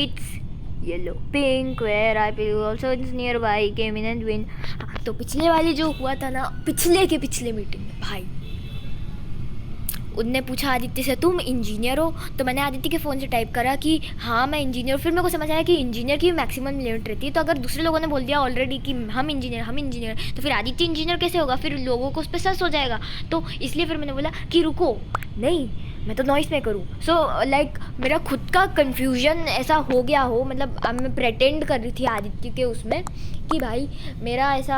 It's yellow pink where I feel also it's nearby came in and win। तो पिछले वाली जो हुआ था ना, पिछले के पिछले मीटिंग में भाई उनने पूछा आदित्य से तुम इंजीनियर हो, तो मैंने आदित्य के फ़ोन से टाइप करा कि हाँ मैं इंजीनियर हूँ। फिर मेरे को समझ आया कि इंजीनियर की मैक्सिमम लिमिट रहती है, तो अगर दूसरे लोगों ने बोल दिया ऑलरेडी कि हम इंजीनियर, तो फिर आदित्य इंजीनियर कैसे होगा, फिर लोगों को उस पर सस हो जाएगा। तो इसलिए फिर मैंने बोला कि रुको, नहीं मैं तो नॉइस में करूँ। सो लाइक मेरा खुद का कन्फ्यूजन ऐसा हो गया हो, मतलब अब मैं प्रेटेंड कर रही थी आदित्य के उसमें कि भाई मेरा ऐसा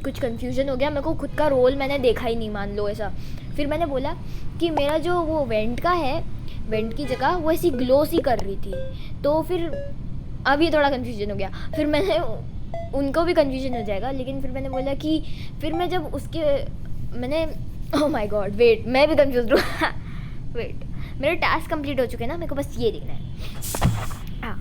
कुछ कन्फ्यूजन हो गया, मेरे को खुद का रोल मैंने देखा ही नहीं, मान लो ऐसा। फिर मैंने बोला कि मेरा जो वो वेंट का है, वेंट की जगह वो ऐसी ग्लो सी कर रही थी, तो फिर अब ये थोड़ा कन्फ्यूजन हो गया। फिर मैंने उनको भी कन्फ्यूजन हो जाएगा, लेकिन फिर मैंने बोला कि फिर मैं जब उसके मैंने ओह माय गॉड वेट, मैं भी कन्फ्यूज हूँ वेट, मेरे टास्क कंप्लीट हो चुके हैं ना, मेरे को बस ये देखना है। हाँ,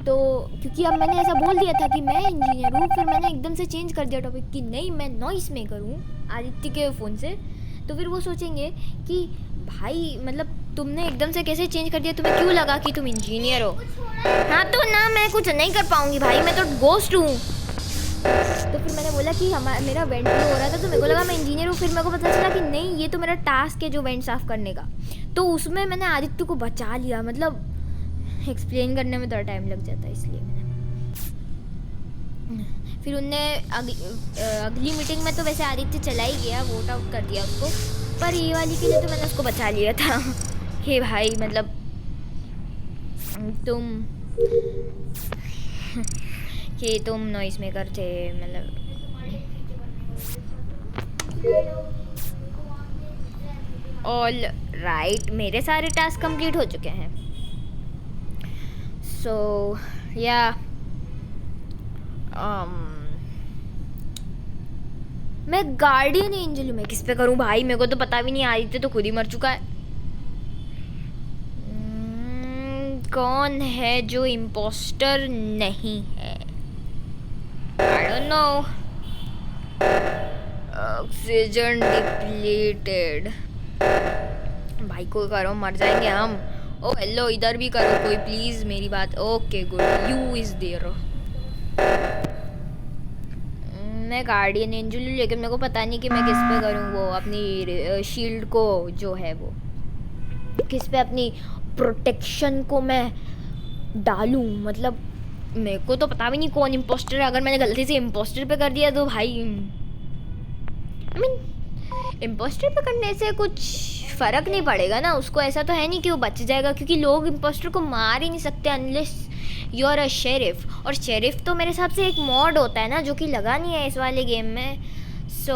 तो क्योंकि अब मैंने ऐसा बोल दिया था कि मैं इंजीनियर हूँ, फिर मैंने एकदम से चेंज कर दिया टॉपिक कि नहीं मैं नॉइस मेकर हूँ आदित्य के फ़ोन से। तो फिर वो सोचेंगे कि भाई मतलब तुमने एकदम से कैसे चेंज कर दिया, तुम्हें क्यों लगा कि तुम इंजीनियर हो। हाँ तो ना मैं कुछ नहीं कर पाऊँगी भाई, मैं तो गोस्ट हूँ। तो फिर मैंने बोला कि मेरा वेंट हो रहा था, तो मेरे को लगा मैं इंजीनियर हूँ। फिर मेरे को पता चला कि नहीं ये तो मेरा टास्क है जो वेंट साफ़ करने का। तो उसमें मैंने आदित्य को बचा लिया, मतलब एक्सप्लेन करने में थोड़ा टाइम लग जाता है, इसलिए मैंने फिर उनने अगली मीटिंग में तो वैसे आदित्य चला ही गया, वोट आउट कर दिया उसको, पर ये वाली के लिए तो मैंने उसको बचा लिया था कि भाई मतलब तुम नॉइस मेकर थे, मतलब ऑल राइट, मेरे सारे टास्क कंप्लीट हो चुके हैं। सो या मैं गार्डियन एंजल हूँ, मैं किस पे करूँ भाई, मेरे को तो पता भी नहीं, आदित्य तो खुद ही मर चुका है। कौन है जो इम्पोस्टर नहीं है, I don't know. Oxygen depleted, भाई को करो मर जाएंगे हम। ओ हेलो, इधर भी करो कोई प्लीज मेरी बात। Okay good, you is there. मैं गार्डियन एंजल हूँ, लेकिन मेरे को पता नहीं कि मैं किस पे करूँ वो अपनी शील्ड को, जो है वो किस पे अपनी प्रोटेक्शन को मैं डालूँ, मतलब मेरे को तो पता भी नहीं कौन इम्पोस्टर है। अगर मैंने गलती से इम्पोस्टर पे कर दिया तो भाई आई मीन इम्पोस्टर पे करने से कुछ फ़र्क नहीं पड़ेगा ना उसको, ऐसा तो है नहीं कि वो बच जाएगा, क्योंकि लोग इम्पोस्टर को मार ही नहीं सकते unless you are a sheriff. और शेरिफ तो मेरे हिसाब से एक मॉड होता है ना, जो कि लगा नहीं है इस वाले गेम में। सो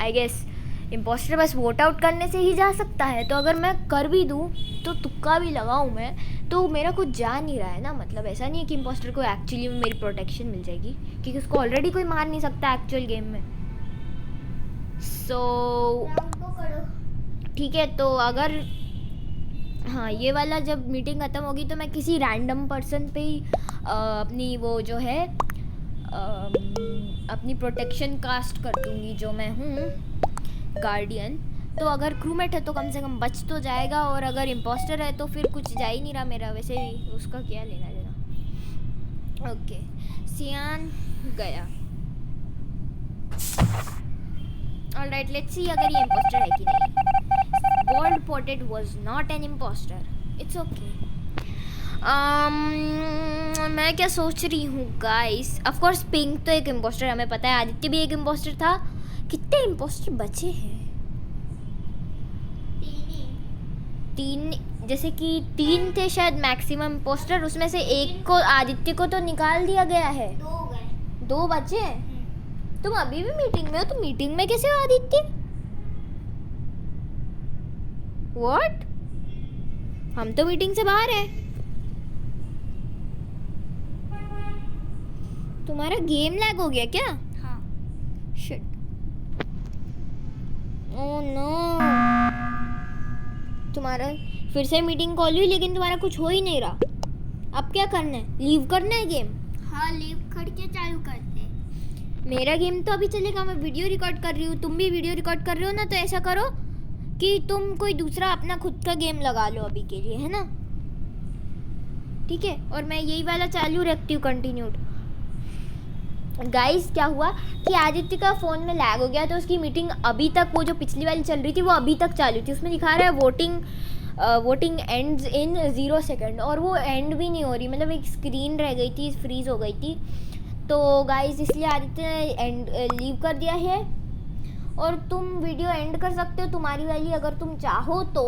आई गेस इम्पोस्टर बस वोट आउट करने से ही जा सकता है। तो अगर मैं कर भी दूँ तो तुक्का भी लगाऊँ मैं, तो मेरा कुछ जा नहीं रहा है ना, मतलब ऐसा नहीं है कि इम्पोस्टर को एक्चुअली में मेरी प्रोटेक्शन मिल जाएगी, क्योंकि उसको ऑलरेडी कोई मार नहीं सकता एक्चुअल गेम में। सो ठीक है, तो अगर हाँ ये वाला जब मीटिंग ख़त्म होगी तो मैं किसी रैंडम पर्सन पे ही अपनी वो जो है अपनी प्रोटेक्शन कास्ट कर दूँगी, जो मैं हूँ गार्डियन। तो अगर क्रूमेट है तो कम से कम बच तो जाएगा, और अगर इम्पोस्टर है तो फिर कुछ जा ही नहीं रहा मेरा, वैसे भी उसका क्या लेना देना। ओके सियान गया। ऑलराइट लेट्स सी अगर ये इम्पोस्टर है कि नहीं। Gold potted was not an impostor, it's okay. मैं क्या सोच रही हूँ गाइस, ऑफ कोर्स पिंक तो एक इम्पोस्टर हमें पता है, आदित्य भी एक इम्पोस्टर था। कितने इम्पोस्टर बचे हैं? तीन, जैसे कि 3 थे शायद मैक्सिमम इम्पोस्टर, उसमें से एक को आदित्य को तो निकाल दिया गया है। 2 बचे हैं। तुम अभी भी मीटिंग में हो, तो मीटिंग में कैसे हो आदित्य? व्हाट? हम तो मीटिंग से बाहर हैं। तुम्हारा गेम लैग हो गया क्या? हाँ। शिट, ओह नो, तुम्हारा फिर से मीटिंग कॉल हुई लेकिन तुम्हारा कुछ हो ही नहीं रहा। अब क्या करना है? लीव करना है गेम? हाँ लीव करके चालू करते। मेरा गेम तो अभी चलेगा, मैं वीडियो रिकॉर्ड कर रही हूँ, तुम भी वीडियो रिकॉर्ड कर रहे हो ना, तो ऐसा करो कि तुम कोई दूसरा अपना खुद का गेम लगा लो अभी के लिए, है ना? ठीक है, और मैं यही वाला चालू रखती हूँ कंटिन्यूड। गाइस क्या हुआ कि आदित्य का फ़ोन में लैग हो गया, तो उसकी मीटिंग अभी तक, वो जो पिछली वाली चल रही थी वो अभी तक चालू थी। उसमें दिखा रहा है वोटिंग एंड्स इन 0 सेकेंड, और वो एंड भी नहीं हो रही, मतलब एक स्क्रीन रह गई थी, फ्रीज हो गई थी। तो गाइस इसलिए आदित्य ने एंड लीव कर दिया है, और तुम वीडियो एंड कर सकते हो तुम्हारी वाली, अगर तुम चाहो तो।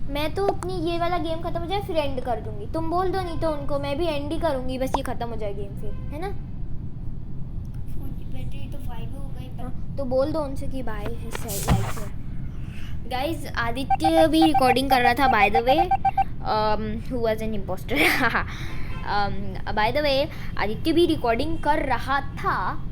मैं तो अपनी ये वाला गेम खत्म हो जाए फिर एंड कर दूंगी, तुम बोल दो, नहीं तो उनको मैं भी एंड ही करूंगी, बस ये खत्म हो जाए गेम फिर, है ना? फोन की बैटरी तो 5 हो गई पर तो बोल दो उनसे कि बाय लाइक से। गाइज आदित्य भी रिकॉर्डिंग कर रहा था, by the way, who was an impostor. By the way Aditya भी रिकॉर्डिंग कर रहा था,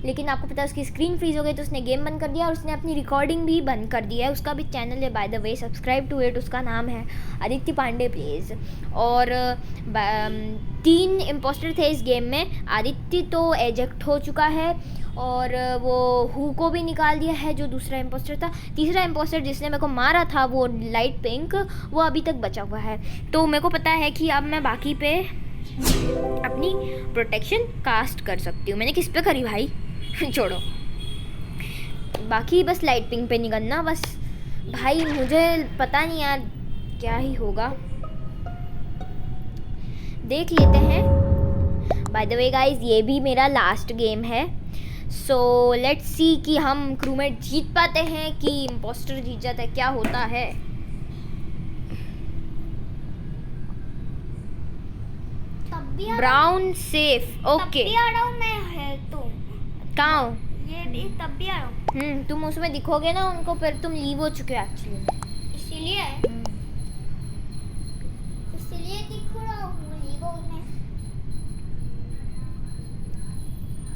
लेकिन आपको पता है उसकी स्क्रीन फ्रीज हो गई, तो उसने गेम बंद कर दिया और उसने अपनी रिकॉर्डिंग भी बंद कर दी है। उसका भी चैनल है by the way, subscribe to it, उसका नाम है आदित्य पांडे प्लेज। और 3 इम्पोस्टर थे इस गेम में, आदित्य तो एजेक्ट हो चुका है, और वो हु को भी निकाल दिया है जो दूसरा इम्पोस्टर था। तीसरा इम्पोस्टर जिसने मेरे को मारा था, वो लाइट पिंक, वो अभी तक बचा हुआ है। तो मेरे को पता है कि अब मैं बाकी पे अपनी प्रोटेक्शन कास्ट कर सकती हूँ। मैंने किस पे करी भाई? छोड़ो, बाकी बस लाइट पिंक पे नहीं करना बस। भाई मुझे पता नहीं यार क्या ही होगा, देख लेते हैं। बाय द वे गाइज ये भी मेरा लास्ट गेम है, सो लेट्स सी कि हम क्रूमेट जीत पाते हैं कि इम्पोस्टर जीत जाता है, क्या होता है। तब भी ब्राउन सेफ, ओके। तब भी आ रहा हूँ मैं, है तो कहाँ हो? ये भी तब भी आ रहा हूँ, तुम उसमें दिखोगे ना उनको, फिर तुम लीव हो चुके हो एक्चुअली। इसीलिए दिख रहा हूँ लीवो में।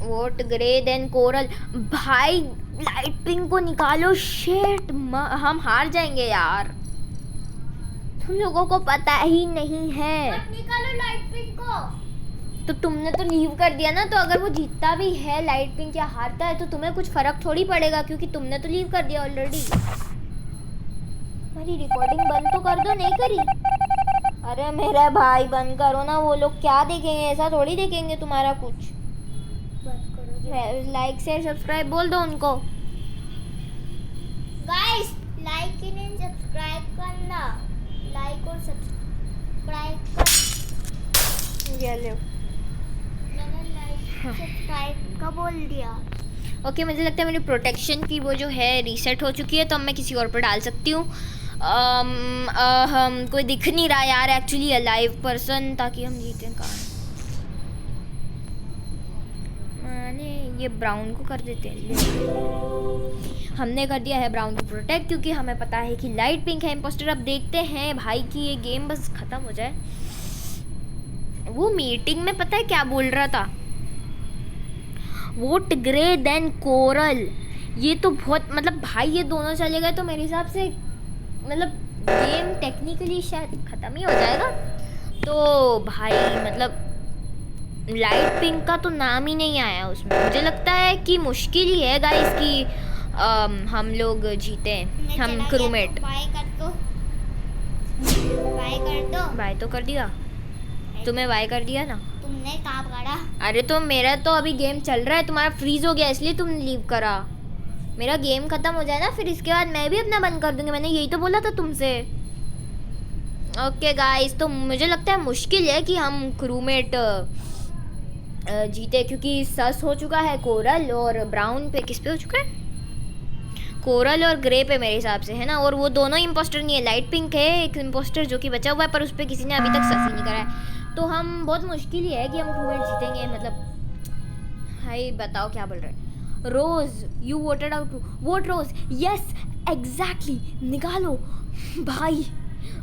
Vote grey then coral. भाई लाइट पिंक को निकालो, शेट हम हार जाएंगे यार, तुम लोगों को पता ही नहीं है। मत निकालो लाइट पिंक को। तो तुमने तो लीव कर दिया ना, तो अगर वो जीतता भी है लाइट पिंक या हारता है तो तुम्हें कुछ फर्क थोड़ी पड़ेगा, क्योंकि तुमने तो लीव कर दिया ऑलरेडी। मेरी रिकॉर्डिंग बंद तो कर दो, नहीं करी? अरे मेरा भाई बंद करो ना, वो लोग क्या देखेंगे, ऐसा थोड़ी देखेंगे तुम्हारा कुछ। बंद करो लाइक शेयर सब्सक्राइब बोल दो उनको। गाइस, लाइक एंड सब्सक्राइब करना, लाइक और सब्सक्राइब करना। ये लो, मैंने लाइक सब्सक्राइब का बोल दिया। ओके मुझे लगता है मेरी प्रोटेक्शन की वो जो है रीसेट हो चुकी है, तो अब मैं किसी और पर डाल सकती हूँ। हम कोई दिख नहीं रहा यार एक्चुअली अलाइव पर्सन, ताकि हम जीतें। कहाँ मैंने ये ब्राउन को कर देते हैं, हमने कर दिया है ब्राउन को प्रोटेक्ट, क्योंकि हमें पता है कि लाइट पिंक है इम्पोस्टर। अब देखते हैं भाई कि ये गेम बस ख़त्म हो जाए। वो मीटिंग में पता है क्या बोल रहा था? Vote grey then coral. ये तो बहुत, मतलब भाई ये दोनों चले गए तो मेरे हिसाब से मतलब गेम टेक्निकली शायद ख़त्म ही हो जाएगा। तो भाई मतलब लाइट पिंक का तो नाम ही नहीं आया उसमें। मुझे लगता है कि मुश्किल ही है गाइस कि हम लोग जीते, हम क्रूमेट। बाय कर दो, बाय कर दो। बाय तो कर दिया, तुम्हें बाय कर दिया ना। तुमने कहाँ करा? अरे तो मेरा तो अभी गेम चल रहा है, तुम्हारा फ्रीज हो गया इसलिए तुम लीव करा। मेरा गेम खत्म हो जाए ना, फिर इसके बाद मैं भी अपना बंद कर दूंगी। मैंने यही तो बोला था तुमसे। ओके गाइस, तो मुझे लगता है मुश्किल है कि हम क्रूमेट जीते, क्योंकि सस हो चुका है कोरल, और ब्राउन पे किस पे हो चुका है? कोरल और ग्रे पे मेरे हिसाब से, है ना। और वो दोनों इम्पोस्टर नहीं है, लाइट पिंक है एक इम्पोस्टर जो कि बचा हुआ है, पर उस पर किसी ने अभी तक सस ही नहीं करा है। तो हम बहुत मुश्किल ही है कि हम क्रूमेट जीतेंगे। मतलब भाई बताओ क्या बोल रहे हैं। Rose you voted out, vote rose, yes exactly, निकालो भाई।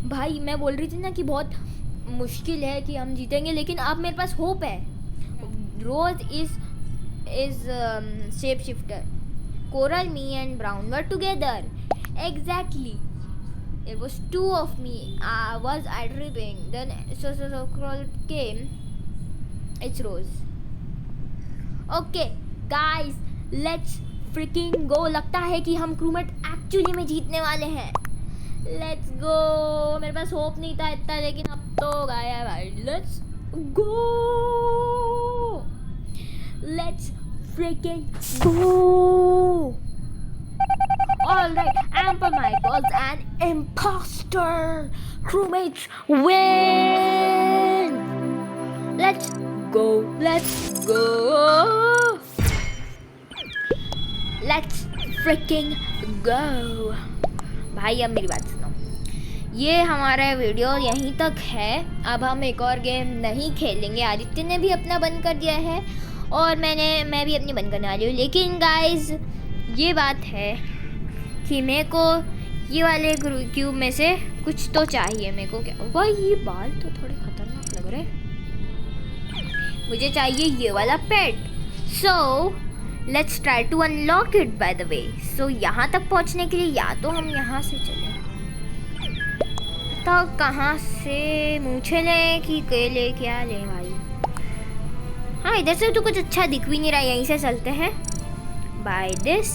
भाई मैं बोल रही थी ना कि बहुत मुश्किल है कि हम जीतेंगे, लेकिन अब मेरे पास होप है। Rose is shape shifter, coral, me and brown were together, exactly. It was 2 of me. I was tripping. Then so came. It's Rose. Okay, guys, let's freaking go. लगता है कि हम क्रूमेट एक्चुअली में जीतने वाले हैं। Let's go. मेरे पास होप नहीं था इतना, लेकिन अब तो गया भाई। Let's go. Let's freaking go! Alright, Amber Mike was an imposter. Crewmates win. Let's go. Let's go. Let's freaking go. भाई अब मेरी बात सुनो, ये हमारा वीडियो यहीं तक है. अब हम एक और गेम नहीं खेलेंगे. आदित्य ने भी अपना बंद कर दिया है और मैं भी अपनी बंद करने वाली हूँ. लेकिन गाइस ये बात है कि मेरे को ये वाले क्यूब में से कुछ तो चाहिए. मेरे को क्या भाई, ये बाल तो थोड़े खतरनाक लग रहे. मुझे चाहिए ये वाला pet. So let's try to unlock it by the way. So यहाँ तक पहुँचने के लिए या तो हम यहाँ से चलें, तो कहाँ से मूछे लें कि केले क्या लें भाई. हाँ, इधर से तो कुछ अच्छा दिख भी नहीं रहा. यहीं से चलते हैं. By this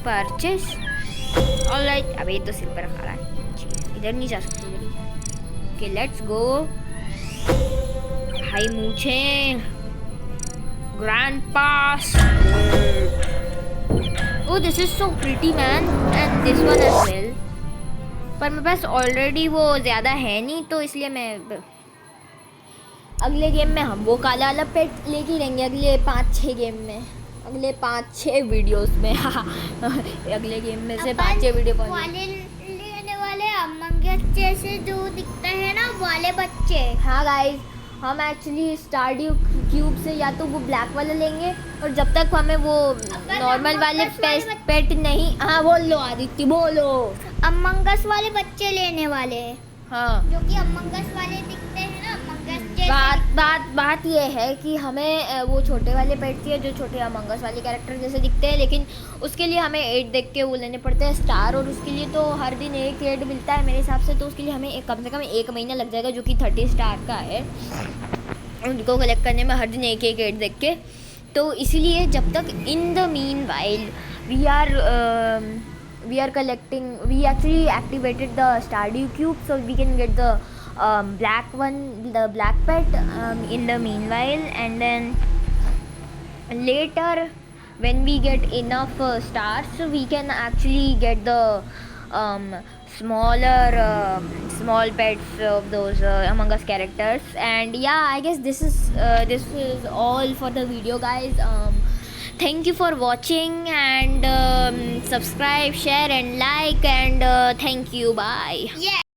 purchase. ऑलराइट. अब ये तो सिर पर रखा रहा है. इधर नहीं जा सकते. Okay let's go. भाई मूछे grand pass. Oh this is so pretty man and this one as well. पर मेरे पास ऑलरेडी वो ज़्यादा है नहीं, तो इसलिए मैं अगले गेम में हम वो काला वाला पेट लेके ही रहेंगे. अगले 5-6 गेम में, अगले 5-6 वीडियोस में. अगले गेम में से 5-6 वीडियो वाले लेने वाले अमंग अस जैसे जो दिखते हैं ना वाले बच्चे. हाँ गाइस, हम एक्चुअली स्टारड्यू क्यूब से या तो वो ब्लैक वाला लेंगे, और जब तक हमें वो नॉर्मल वाले पेट नहीं. हाँ बोलो आदित्य बोलो. अमंग अस वाले बच्चे लेने वाले हैं. हाँ, जो कि अमंग अस वाले दिखते हैं ना, अमंग अस जैसे. बात ये है कि हमें वो छोटे वाले पेट चाहिए जो छोटे अमंग अस वाले कैरेक्टर जैसे दिखते हैं. लेकिन उसके लिए हमें 8 देख के वो लेने पड़ते हैं स्टार, और उसके लिए तो हर दिन एक 8 मिलता है मेरे हिसाब से. तो उसके लिए हमें कम से कम 1 महीना लग जाएगा, जो कि 30 स्टार का है. उनको कलेक्ट करने में हर दिन एक 8 देख के. तो इसीलिए जब तक in the mean while we are collecting, we actually activated the Stardew cube, so we can get the black one, the black pet in the meanwhile. And then later when we get enough stars, we can actually get the small pets of those Among Us characters. And yeah, I guess this is all for the video, guys. Thank you for watching, and subscribe, share and like, and thank you. Bye. Yeah.